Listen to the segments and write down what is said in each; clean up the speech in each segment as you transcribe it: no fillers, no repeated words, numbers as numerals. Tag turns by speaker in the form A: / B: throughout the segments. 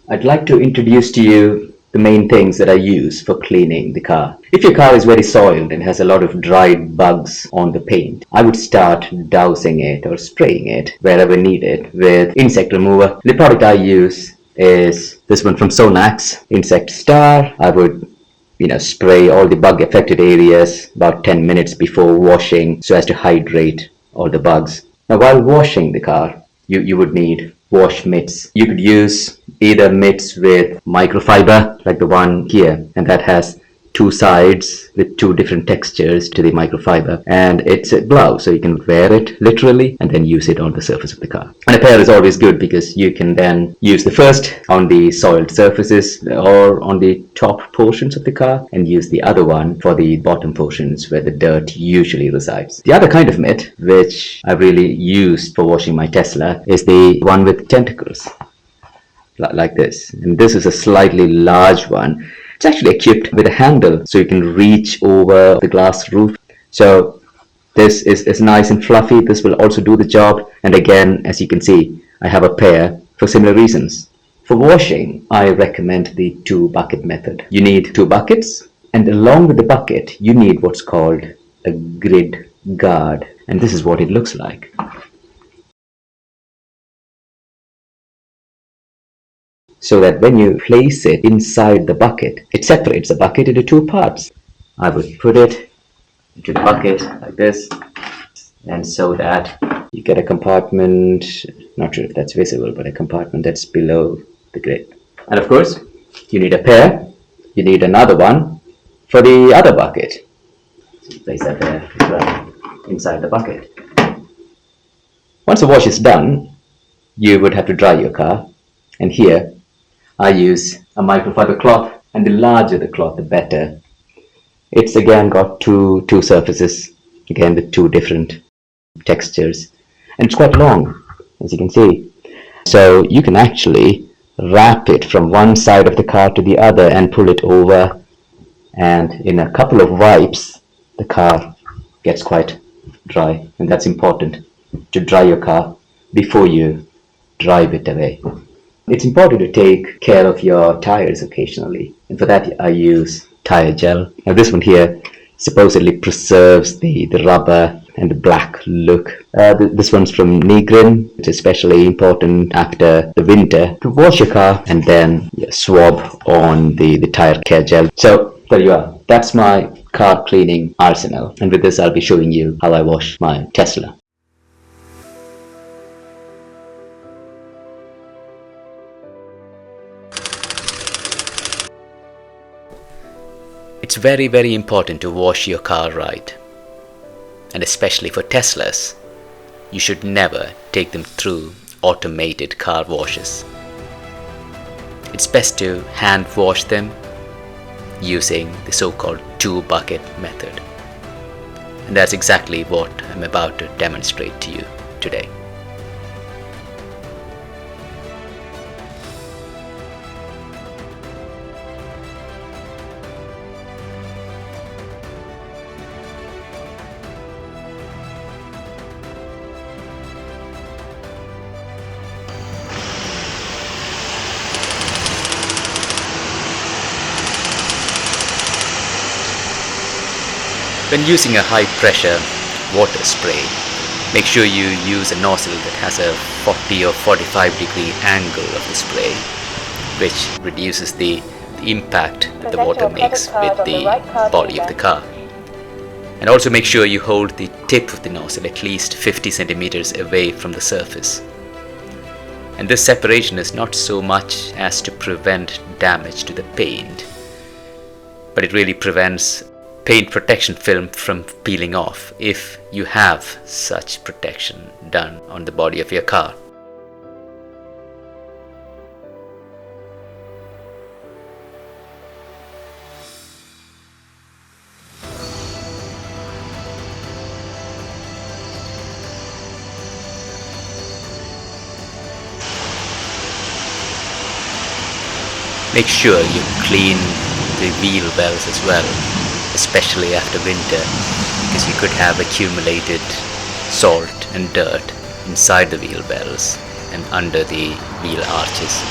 A: I'd like to introduce to you the main things that I use for cleaning the car. If your car is very soiled and has a lot of dried bugs on the paint, I would start dousing it or spraying it wherever needed with insect remover. The product I use is this one from Sonax, Insect Star. I would spray all the bug affected areas about 10 minutes before washing so as to hydrate all the bugs. Now, while washing the car, you would need wash mitts. You could use either mitts with microfiber like the one here, and that has two sides with two different textures to the microfiber, and it's a glove, so you can wear it literally and then use it on the surface of the car. And a pair is always good because you can then use the first on the soiled surfaces or on the top portions of the car and use the other one for the bottom portions where the dirt usually resides. The other kind of mitt which I really used for washing my Tesla is the one with tentacles like this, and this is a slightly large one. It's actually equipped with a handle so you can reach over the glass roof. So this is nice and fluffy. This will also do the job. And again, as you can see, I have a pair for similar reasons. For washing, I recommend the 2-bucket method. You need 2 buckets, and along with the bucket, you need what's called a grid guard. And this is what it looks like. So that when you place it inside the bucket, it separates the bucket into 2 parts. I would put it into the bucket like this, and so that you get a compartment, not sure if that's visible, but a compartment that's below the grid. And of course, you need a pair. You need another one for the other bucket. So place that there as well, inside the bucket. Once the wash is done, you would have to dry your car, and here I use a microfiber cloth, and the larger the cloth, the better. It's again got two surfaces, again with 2 different textures, and it's quite long, as you can see. So you can actually wrap it from one side of the car to the other and pull it over, and in a couple of wipes, the car gets quite dry, and that's important, to dry your car before you drive it away. It's important to take care of your tires occasionally, and for that I use tire gel. Now this one here supposedly preserves the rubber and the black look. This one's from Nigrin. It's especially important after the winter to wash your car and then swab on the tire care gel. So there you are. That's my car cleaning arsenal, and with this I'll be showing you how I wash my Tesla. It's very, very important to wash your car right. And especially for Teslas, you should never take them through automated car washes. It's best to hand wash them using the so-called 2-bucket method. And that's exactly what I'm about to demonstrate to you today. When using a high pressure water spray, make sure you use a nozzle that has a 40 or 45 degree angle of the spray, which reduces the impact that the water makes with the body of the car. And also make sure you hold the tip of the nozzle at least 50 centimeters away from the surface. And this separation is not so much as to prevent damage to the paint, but it really prevents paint protection film from peeling off if you have such protection done on the body of your car. Make sure you clean the wheel wells as well, especially after winter, because you could have accumulated salt and dirt inside the wheel wells and under the wheel arches.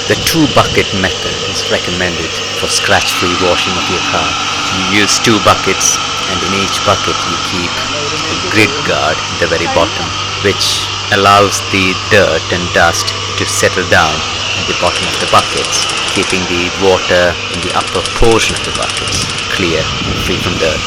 B: The two bucket method is recommended for scratch-free washing of your car. You use two buckets, and in each bucket you keep a grid guard at the very bottom, which allows the dirt and dust to settle down at the bottom of the buckets, keeping the water in the upper portion of the buckets clear and free from dirt.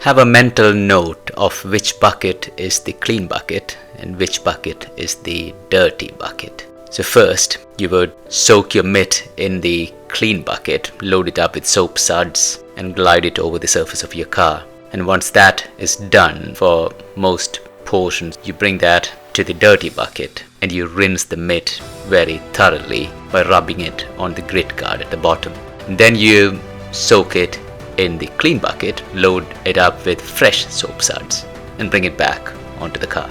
B: Have a mental note of which bucket is the clean bucket and which bucket is the dirty bucket. So first, you would soak your mitt in the clean bucket, load it up with soap suds and glide it over the surface of your car. And once that is done for most portions, you bring that to the dirty bucket and you rinse the mitt very thoroughly by rubbing it on the grit guard at the bottom. And then you soak it in the clean bucket, load it up with fresh soap suds and bring it back onto the car.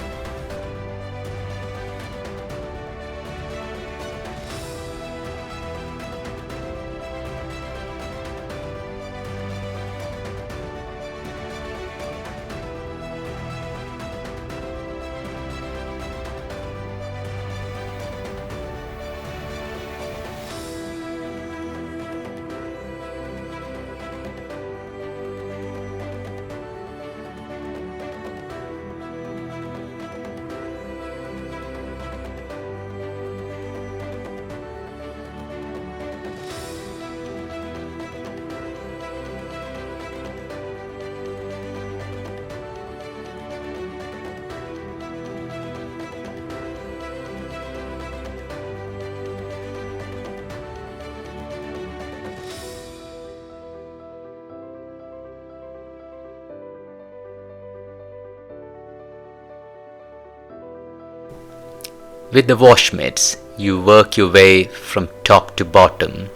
B: With the wash mitts, you work your way from top to bottom,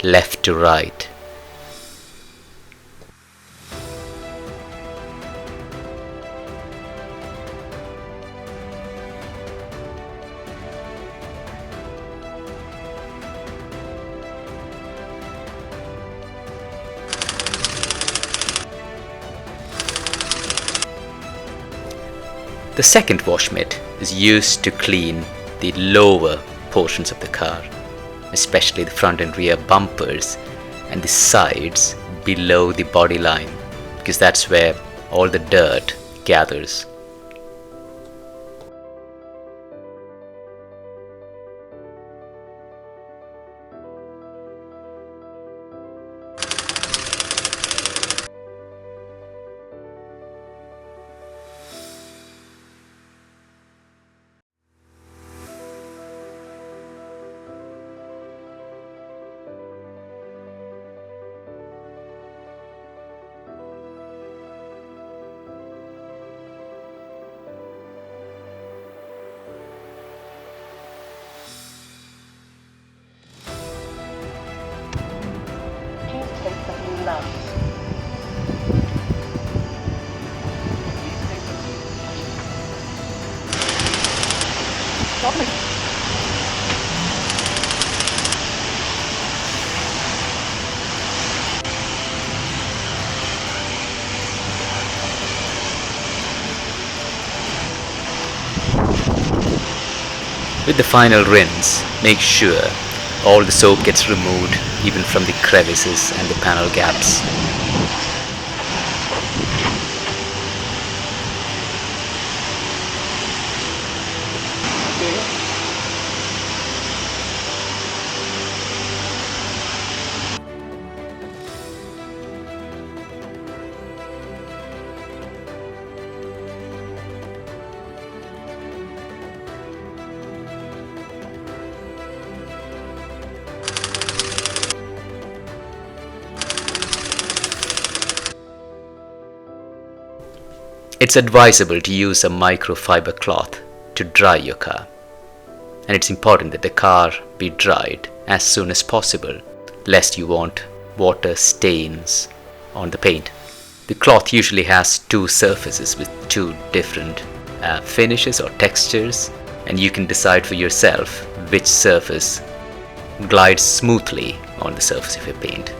B: left to right. The second wash mitt is used to clean the lower portions of the car, especially the front and rear bumpers and the sides below the body line, because that's where all the dirt gathers. With the final rinse, make sure all the soap gets removed, even from the crevices and the panel gaps. It's advisable to use a microfiber cloth to dry your car, and it's important that the car be dried as soon as possible, lest you want water stains on the paint. The cloth usually has two surfaces with two different finishes or textures, and you can decide for yourself which surface glides smoothly on the surface of your paint.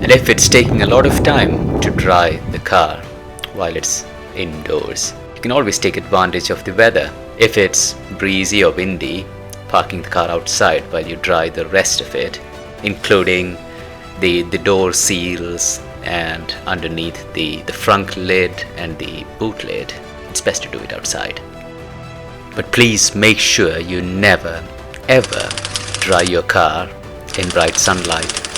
B: And if it's taking a lot of time to dry the car while it's indoors, you can always take advantage of the weather. If it's breezy or windy, parking the car outside while you dry the rest of it, including the door seals and underneath the front lid and the boot lid, it's best to do it outside. But please make sure you never ever dry your car in bright sunlight